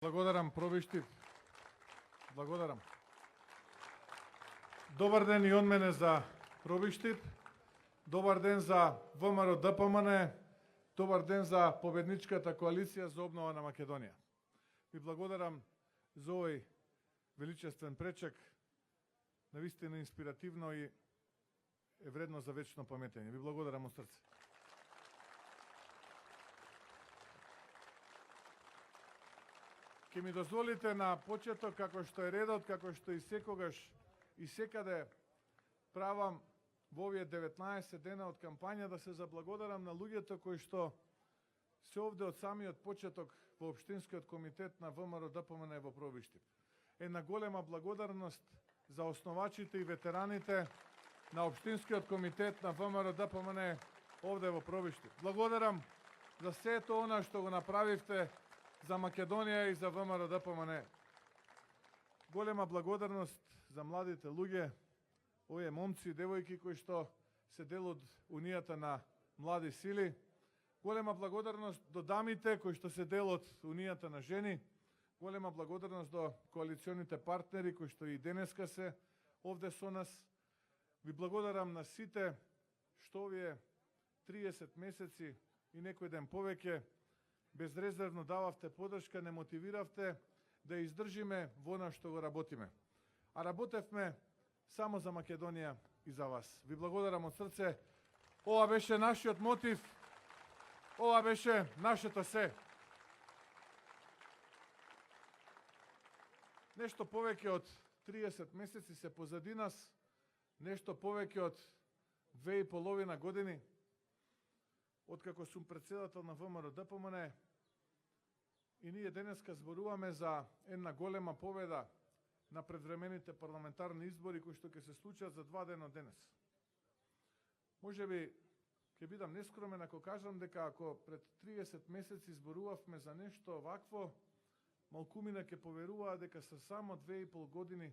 Благодарам, Пробиштив. Благодарам. Добар ден и од мене за Пробиштив. Добар ден за ВМРО ДПМН. Добар ден за победничката коалиција за обнова на Македонија. Ви благодарам за овој величествен пречек, навистина инспиративно и е вредно за вечно паметење. Ви благодарам од срце. Ке ми дозволите на почеток, како што е редот, како што и секогаш и секаде правам во овие 19 дена од кампања, да се заблагодарам на луѓето кои што се овде од самиот почеток во Општинскиот комитет на ВМРО ДПМН во Пробиштив. Една голема благодарност за основачите и ветераните на Општинскиот комитет на ВМРО ДПМН овде во Пробиштив. Благодарам за сето она што го направивте за Македонија и за ВМРО ДПМН. Голема благодарност за младите луѓе, овие момци и девојки кои што се дел од Унијата на млади сили. Голема благодарност до дамите кои што се дел од Унијата на жени. Голема благодарност до коалиционите партнери кои што и денеска се овде со нас. Ви благодарам на сите што овие 30 месеци и некој ден повеќе безрезервно дававте подршка, не мотивиравте да издржиме во она што го работиме. А работевме само за Македонија и за вас. Ви благодарам од срце. Ова беше нашиот мотив. Ова беше нашето се. Нешто повеќе од 30 месеци се позади нас, нешто повеќе од 2,5 години, откако сум председател на ВМРО ДПМН, и ние денеска зборуваме за една голема победа на предвремените парламентарни избори кои што ќе се случат за 2 дена од денес. Може би ќе бидам нескромен ако кажам дека ако пред 30 месеци зборувавме за нешто вакво, малкумина ќе поверуваа дека со само 2,5 години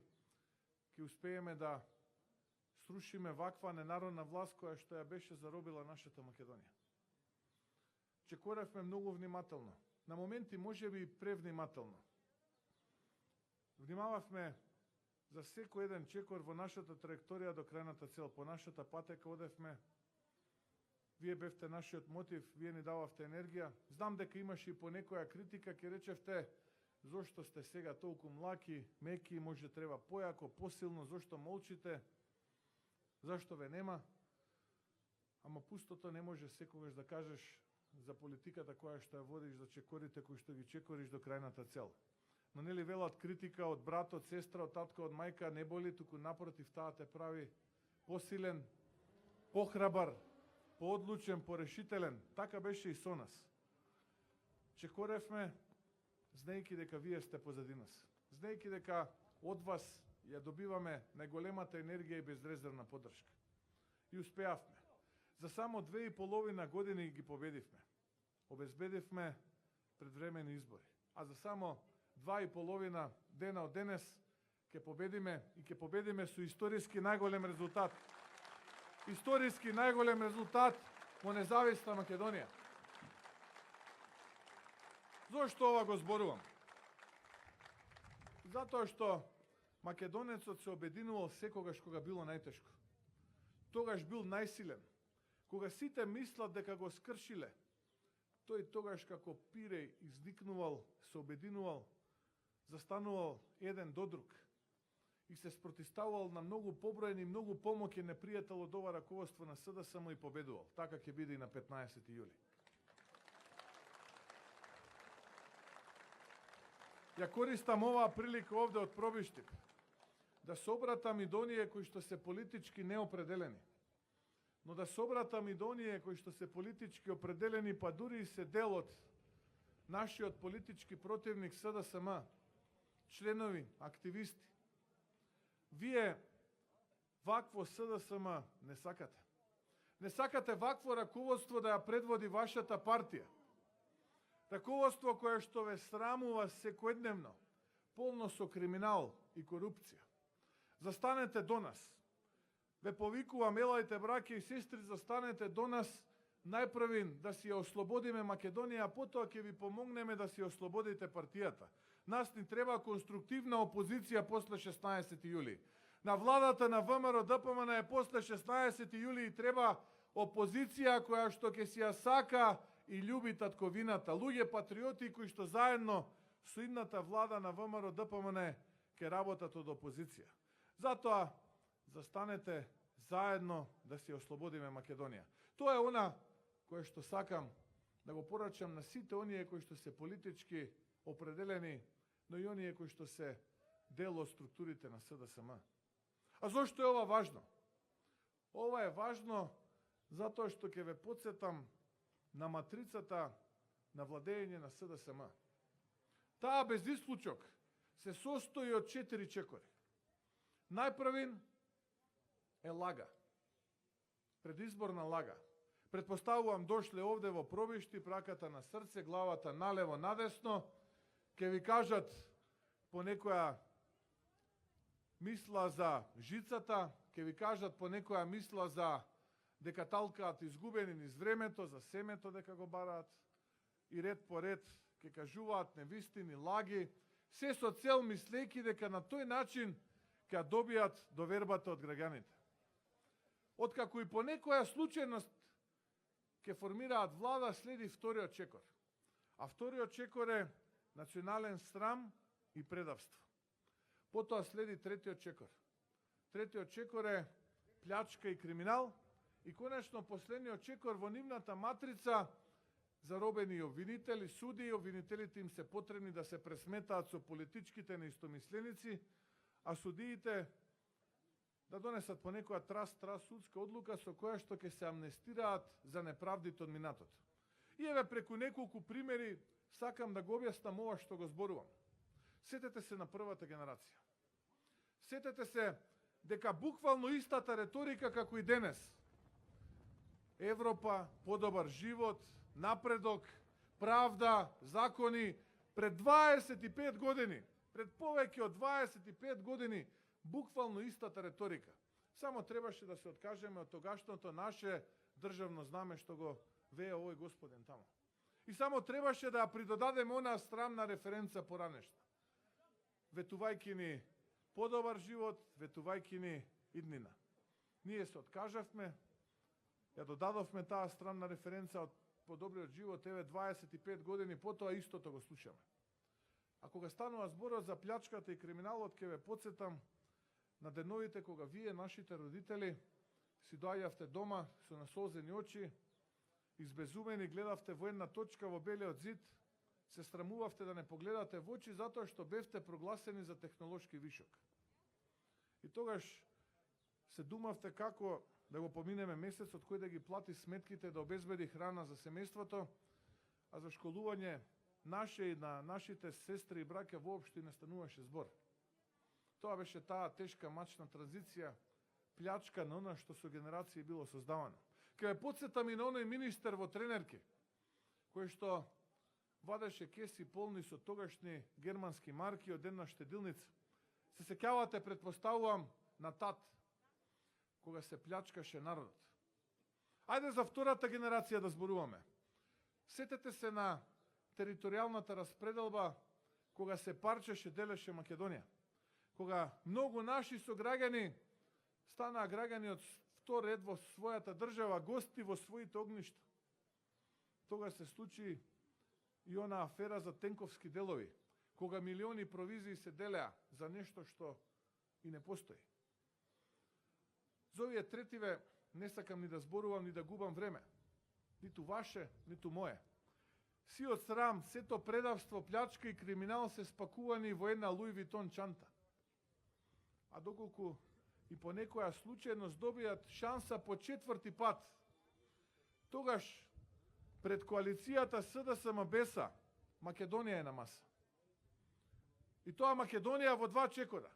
ќе успееме да срушиме ваква ненародна власт која што ја беше заробила нашата Македонија. Чекоревме многу внимателно. На моменти може би превнимателно. Внимававме за секој еден чекор во нашата траекторија до крајната цел. По нашата патека одевме. Вие бевте нашиот мотив, вие ни дававте енергија. Знам дека имаше и по некоја критика, ќе речевте зошто сте сега толку млаки, меки, може треба појако, посилно, зошто молчите, зашто ве нема. Ама пустото не може секогаш да кажеш за политиката која што ја водиш, за чекорите кои што ги чекориш до крајната цел. Но нели велат критика од брат, од сестра, од татко, од мајка не боли, туку напротив таа те прави посилен, похрабар, поодлучен, порешителен. Така беше и со нас. Чекоревме, знаејќи дека вие сте позади нас. Знаејќи дека од вас ја добиваме најголемата енергија и безрезервна поддршка. И успеавме. За само 2,5 години ги победивме. Обезбедивме предвремени избори. А за само 2,5 дена од денес ќе победиме и ќе победиме со историски најголем резултат. Историски најголем резултат во независна Македонија. Зошто ова го зборувам? Затоа што македонецот се обединувал секогаш кога било најтешко. Тогаш бил најсилен. Кога сите мислат дека го скршиле, тој тогаш како пиреј изникнувал, се обединувал, застанувал еден до друг и се спротиставувал на многу побројен и многу помоќен непријател од ова раководство на СДСМ и победувал. Така ќе биде и на 15 јули. Ја користам оваа прилика овде од Пробиштив да се обратам и до оние кои што се политички неопределени. Но да се обратам и до оние кои што се политички определени, па дури и се дел од нашиот политички противник СДСМ, членови, активисти. Вие вакво СДСМ не сакате. Не сакате вакво раководство да ја предводи вашата партија. Раководство кое што ве срамува секојдневно, полно со криминал и корупција. Застанете до нас. Ве повикувам, елајте браќа и сестри, застанете до нас најпрвин да си ја ослободиме Македонија, а потоа ќе ви помогнеме да си ослободите партијата. Нас ни треба конструктивна опозиција после 16 јули. На владата на ВМРО ДПМН е после 16 јули и треба опозиција која што ќе си ја сака и љуби татковината. Луѓе патриоти кои што заедно со идната влада на ВМРО ДПМН ќе работат од опозиција. Затоа застанете заедно да си ослободиме Македонија. Тоа е она кое што сакам да го порачам на сите оние кои што се политички определени, но и оние кои што се дел од структурите на СДСМ. А зошто е ова важно? Ова е важно затоа што ќе ве потсетам на матрицата на владење на СДСМ. Таа без исклучок се состои од 4 чекори. Најпрвин е лага. Предизборна лага. Предпоставувам дошле овде во пробишти, праката на срце, главата налево, надесно, ќе ви кажат по некоја мисла за жицата, ќе ви кажат по некоја мисла за дека талкаат изгубени низ времето, за семето дека го бараат, и ред по ред ќе кажуваат невистини, лаги, се со цел мислејќи дека на тој начин ќе добијат довербата од граѓаните. Откако и по некоја случајност ќе формираат влада, следи вториот чекор. А вториот чекор е национален срам и предавство. Потоа следи третиот чекор. Третиот чекор е плячка и криминал. И конечно последниот чекор во нивната матрица заробени и обвинители, суди и обвинителите им се потребни да се пресметаат со политичките неистомисленици, а судиите да донесат по некоја трас судска одлука со која што ќе се амнестираат за неправдите од минатото. И еве преку неколку примери сакам да го објаснам ова што го зборувам. Сетете се на првата генерација. Сетете се дека буквално истата реторика како и денес. Европа, подобар живот, напредок, правда, закони, пред 25 години, пред повеќе од 25 години, буквално истата реторика. Само требаше да се откажеме од тогашното наше државно знаме што го вее овој господин тамо. И само требаше да ја придодадеме онаа срамна референца поранешна. Ветувајќи ни подобар живот, ветувајќи ни иднина. Ние се откажавме, ја додадовме таа странна референца од подобриот живот, еве 25 години потоа истото го слушаме. А кога станува зборот за плячката и криминалот, ќе ве потсетам на деновите кога вие, нашите родители, си доаѓавте дома со насолзени очи, избезумени, гледавте во една точка во белиот зид, се срамувавте да не погледате во очи затоа што бевте прогласени за технолошки вишок. И тогаш се думавте како да го поминеме месецот, кој да ги плати сметките, да обезбеди храна за семејството, а за школување наше и на нашите сестри и браќа воопшто не стануваше збор. Тоа беше таа тешка мачна транзиција, плячка на она што со генерации било создавано. Ке ве потсетам и на оној министер во тренерки, кој што вадеше кеси полни со тогашни германски марки од една штедилница. Се сеќавате, предпоставувам, на тат, кога се плячкаше народот. Ајде за втората генерација да зборуваме. Сетете се на територијалната распределба кога се парчеше, делеше Македонија. Кога многу наши сограѓани станаа граѓани од втор ред во својата држава, гости во своите огништа. Тога се случи и она афера за тенковски делови, кога милиони провизии се делеа за нешто што и не постои. За овие третиве не сакам ни да зборувам, ни да губам време. Ниту ваше, ниту мое. Сиот срам, сето предавство, плячка и криминал се спакувани во една Луи Витон чанта. А доколку и по некоја случајност добијат шанса по четврти пат, тогаш пред коалицијата СДСМ БЕСА Македонија е на маса. И тоа Македонија во два чекора.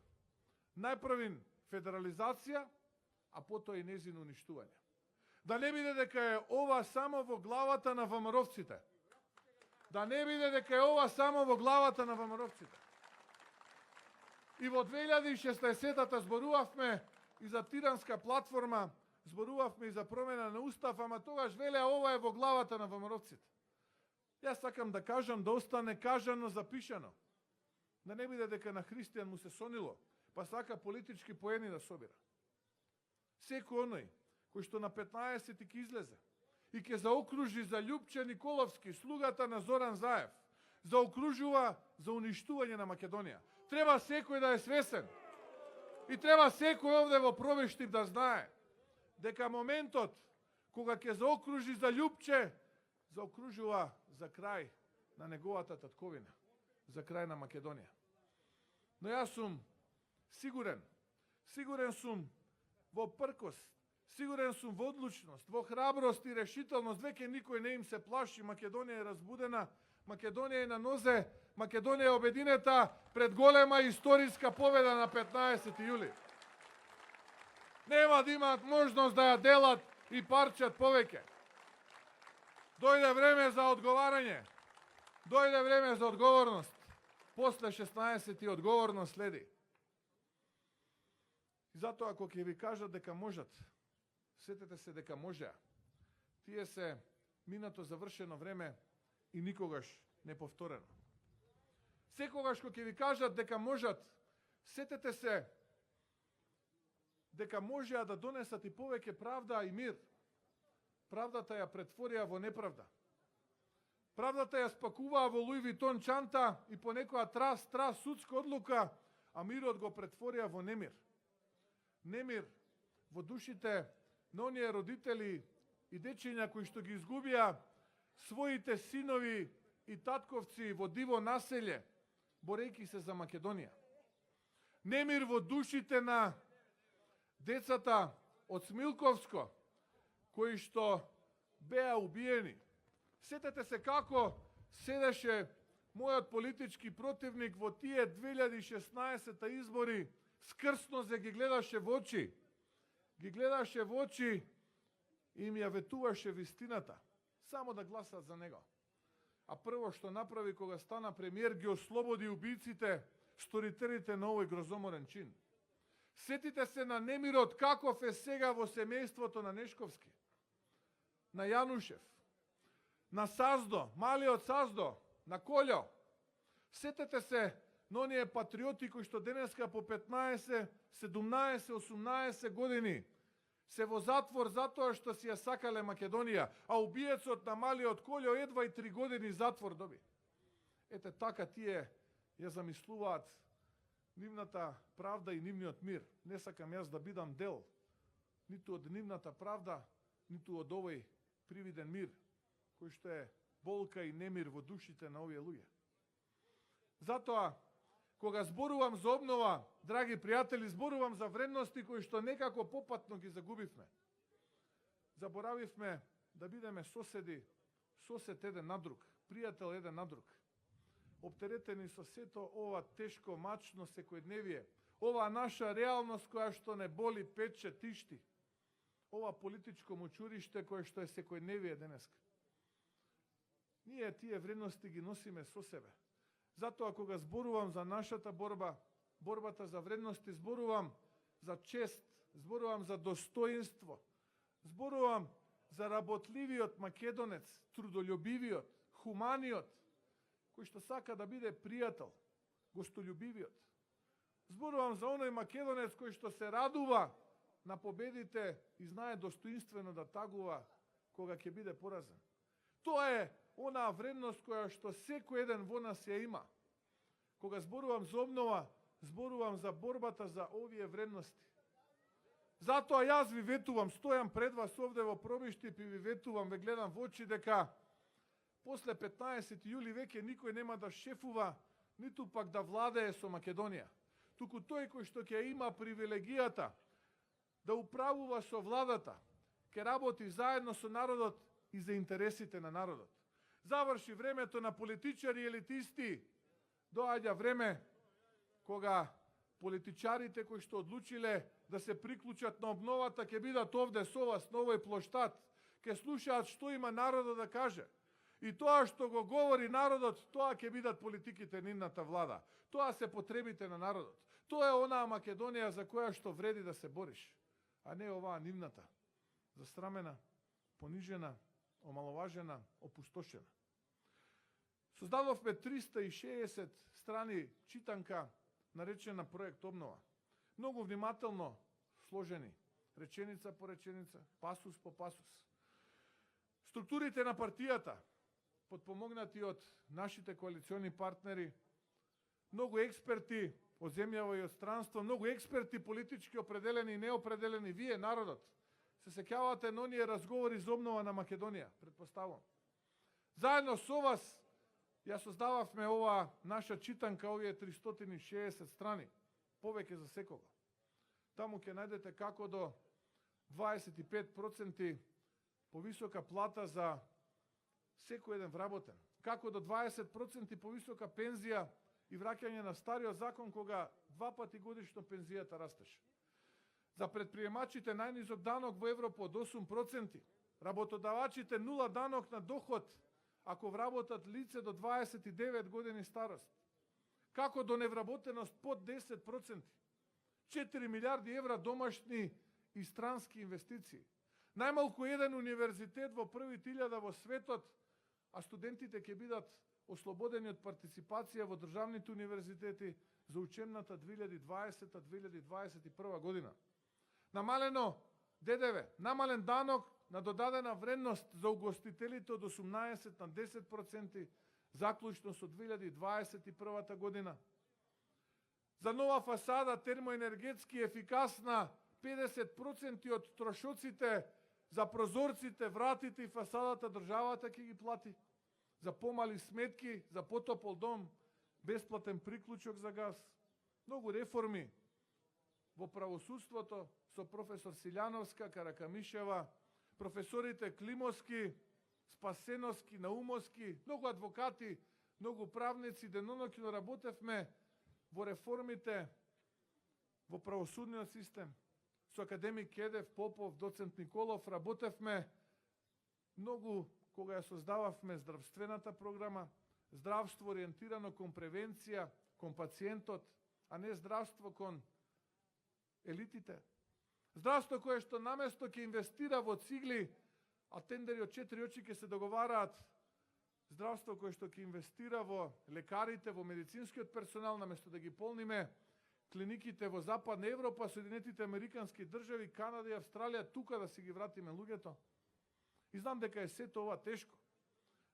Најпрвин федерализација, а потоа и незино уништување. Да не биде дека е ова само во главата на ВМРО-вците. Да не биде дека е ова само во главата на ВМРО-вците. И во 2016-та зборувавме и за тиранска платформа, зборувавме и за промена на устав, ама тогаш велеа ова е во главата на ВМРО-вците. Јас сакам да кажам, да остане кажано, запишано. Да не биде дека на христијан му се сонило, па сака политички поени да собира. Секој оној кој што на 15 ќе излезе и ќе заокружи за Љупче Николовски, слугата на Зоран Заев, заокружува за уништување на Македонија. Треба секој да е свесен. И треба секој овде во Пробиштип да знае дека моментот кога ќе заокружи за Љупче, заокружува за крај на неговата татковина, за крај на Македонија. Но јас сум сигурен сум во пркост, сигурен сум во одлучност, во храброст и решителност, веќе никој не им се плаши, Македонија е разбудена, Македонија е на нозе, Македонија е обединета пред голема историска победа на 15 јули. Нема да имаат можност да ја делат и парчат повеќе. Дојде време за одговарање. Дојде време за одговорност. После 16 одговорност следи. И затоа ако ќе ви кажат дека можат, сетете се дека можеа. Тие се минато завршено време и никогаш не повторено. Секогаш кога ќе ви кажат дека можат, сетете се дека можеа да донесат и повеќе правда и мир. Правдата ја претворија во неправда. Правдата ја спакуваа во Луи Витон чанта и по некоја трас судска одлука, а мирот го претворија во немир. Немир во душите на оние родители и дечиња кои што ги изгубија своите синови и татковци во диво населје, борејќи се за Македонија. Немир во душите на децата од Смилковско, кои што беа убиени. Сетете се како седеше мојот политички противник во тие 2016 избори, скрснозе ги гледаше во очи. Ги гледаше во очи и им ја ветуваше вистината. Само да гласат за него. А прво што направи кога стана премиер, ги ослободи убиците, сторителите на овој грозоморен чин. Сетите се на немирот каков е сега во семејството на Нешковски, на Јанушев, на Саздо, малиот Саздо, на Колјо. Сетете се на оние патриоти кои што денеска по 15, 17, 18 години се во затвор затоа што си ја сакале Македонија, а убиецот на малиот Колјо едва и 3 години затвор доби. Ете така тие ја замислуваат нивната правда и нивниот мир. Не сакам јас да бидам дел ниту од нивната правда, ниту од овој привиден мир, кој што е болка и немир во душите на овие луѓе. Затоа, кога зборувам за обнова, драги пријатели, зборувам за вредности кои што некако попатно ги загубивме. Заборавивме да бидеме соседи, сосед еден на друг, пријател еден на друг. Оптеретени со сето ова тешко, мачно секојдневие, ова наша реалност која што не боли, пече, тишти, ова политичко мочуриште кое што е секојдневие денеска. Ние тие вредности ги носиме со себе. Затоа кога зборувам за нашата борба, борбата за вредности, зборувам за чест, зборувам за достоинство, зборувам за работливиот македонец, трудолюбивиот, хуманиот, кој што сака да биде пријател, гостолюбивиот. Зборувам за оној македонец кој што се радува на победите и знае достоинствено да тагува кога ќе биде поразен. Тоа е онаа вредност која што секој еден во нас ја има. Кога зборувам за обнова, зборувам за борбата за овие вредности. Затоа јас ви ветувам, стојам пред вас овде во Пробиштип и ви ветувам, ве гледам во очи дека после 15 јули веќе никој нема да шефува, ниту пак да владее со Македонија. Туку тој кој што ќе има привилегијата да управува со владата, ќе работи заедно со народот и за интересите на народот. Заврши времето на политичари и елитисти, доаѓа време кога политичарите кои што одлучиле да се приклучат на обновата ќе бидат овде со вас на овој плоштад, ќе слушаат што има народот да каже. И тоа што го говори народот, тоа ќе бидат политиките нивната влада. Тоа се потребите на народот. Тоа е онаа Македонија за која што вреди да се бориш, а не оваа нивната, застрамена, понижена, омаловажена, опустошена. Создадовме 360 страни читанка наречена проект обнова. Многу внимателно сложени, реченица по реченица, пасус по пасус. Структурите на партијата, подпомогнати од нашите коалициони партнери, многу експерти од земјава и од странство, многу експерти политички определени и неопределени, вие, народот, се сеќавате на оние разговори за обнова на Македонија, предпоставам. Заедно со вас ја создававме ова наша читанка, овие 360 страни, повеќе за секого. Таму ќе најдете како до 25% повисока плата за секој еден вработен, како до 20% повисока пензија и враќање на стариот закон кога 2 пати годишно пензијата растеше. За предприемачите најнизок данок во Европа од 8%, работодавачите 0 данок на доход ако вработат лице до 29 години старост. Како до невработеност под 10%. 4 милиарди евра домашни и странски инвестиции. Најмалку еден универзитет во првите 1000 во светот, а студентите ќе бидат ослободени од партиципација во државните универзитети за учебната 2020-2021 година. Намалено ДДВ, намален данок на додадена вредност за угостителите од 18 на 10%, заклучно со 2021 година. За нова фасада термоенергетски ефикасна 50% од трошоците за прозорците, вратите и фасадата државата ќе ги плати. За помали сметки, за потопол дом, бесплатен приклучок за газ. Многу реформи во правосудството со професор Силјановска, Каракамишева, професорите Климовски, Спасеновски, Наумовски, многу адвокати, многу правници, деноноќно работевме во реформите во правосудниот систем. Со академик Кедев, Попов, доцент Николов работевме многу кога ја создававме здравствената програма, здравство ориентирано кон превенција, кон пациентот, а не здравство кон елитите. Здравство кое што наместо ќе инвестира во цигли, а тендери од 4 очи ќе се договараат, здравство кое што ќе инвестира во лекарите, во медицинскиот персонал, наместо да ги полниме клиниките во Западна Европа, Соединетите Американски држави, Канада и Австралија, тука да си ги вратиме луѓето. И знам дека е сето ова тешко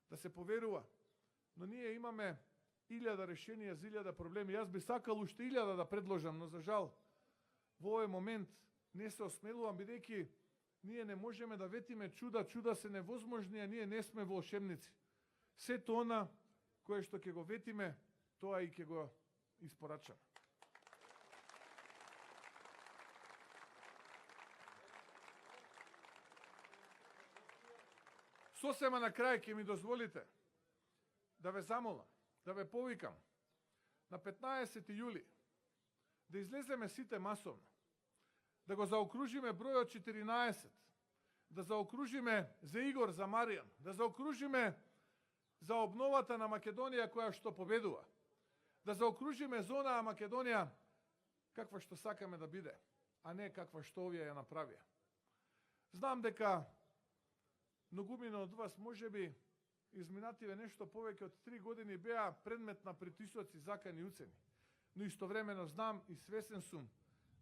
да се поверува, но ние имаме 1000 решенија за 1000 проблеми. Јас би сакал уште 1000 да предложам, но за жал во овој момент не се осмелувам, бидејќи ние не можеме да ветиме чуда, чуда се невозможни, а ние не сме волшебници. Сето она кое што ќе го ветиме, тоа и ќе го испорачаме. Сосема на крај ќе ми дозволите да ве замолам, да ве повикам на 15 јули да излеземе сите масовно, да го заокружиме бројот 14, да заокружиме за Игор, за Маријан, да заокружиме за обновата на Македонија која што победува, да заокружиме за онаа Македонија каква што сакаме да биде, а не каква што овие ја направија. Знам дека многумина од вас можеби изминативе нешто повеќе од 3 години беа предмет на притисоци, закани и уцени. Но истовремено знам и свесен сум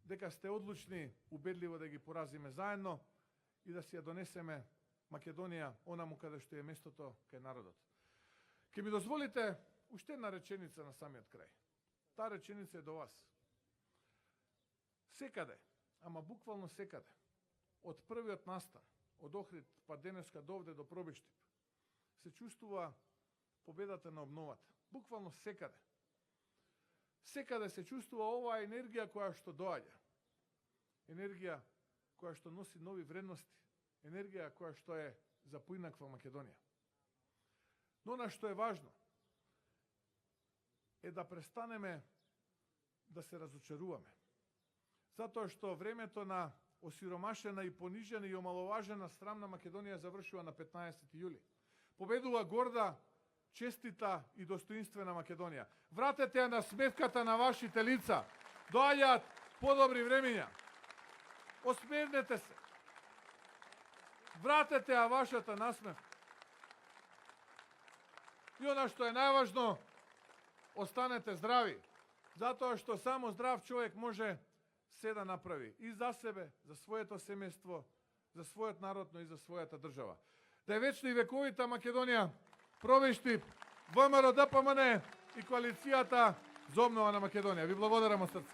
дека сте одлучни убедливо да ги поразиме заедно и да си ја донесеме Македонија онаму каде што е местото кај народот. Ке ми дозволите уште една реченица на самиот крај. Таа реченица е до вас. Секаде, ама буквално секаде, од првиот настан, од Охрид па денеска довде до Пробиштип, се чувствува победата на обновата. Буквално секаде. Секаде се чувствува оваа енергија која што доаѓа. Енергија која што носи нови вредности. Енергија која што е за поинаква Македонија. Но она што е важно е да престанеме да се разочаруваме. Затоа што времето на осиромашена и понижена и омаловажена срамна Македонија завршува на 15 јули. Победува горда, честита и достоинствена Македонија. Вратете ја на смевката на вашите лица. Доаѓаат подобри времења. Осмевнете се. Вратете ја вашата насмевка. И она што е најважно, останете здрави. Затоа што само здрав човек може се да направи. И за себе, за своето семејство, за својот народ, но и за својата држава. Да е вечно и вековита Македонија, пробешти ВМРО, ДПМН и коалицијата за обнова на Македонија. Ви благодарам од срце.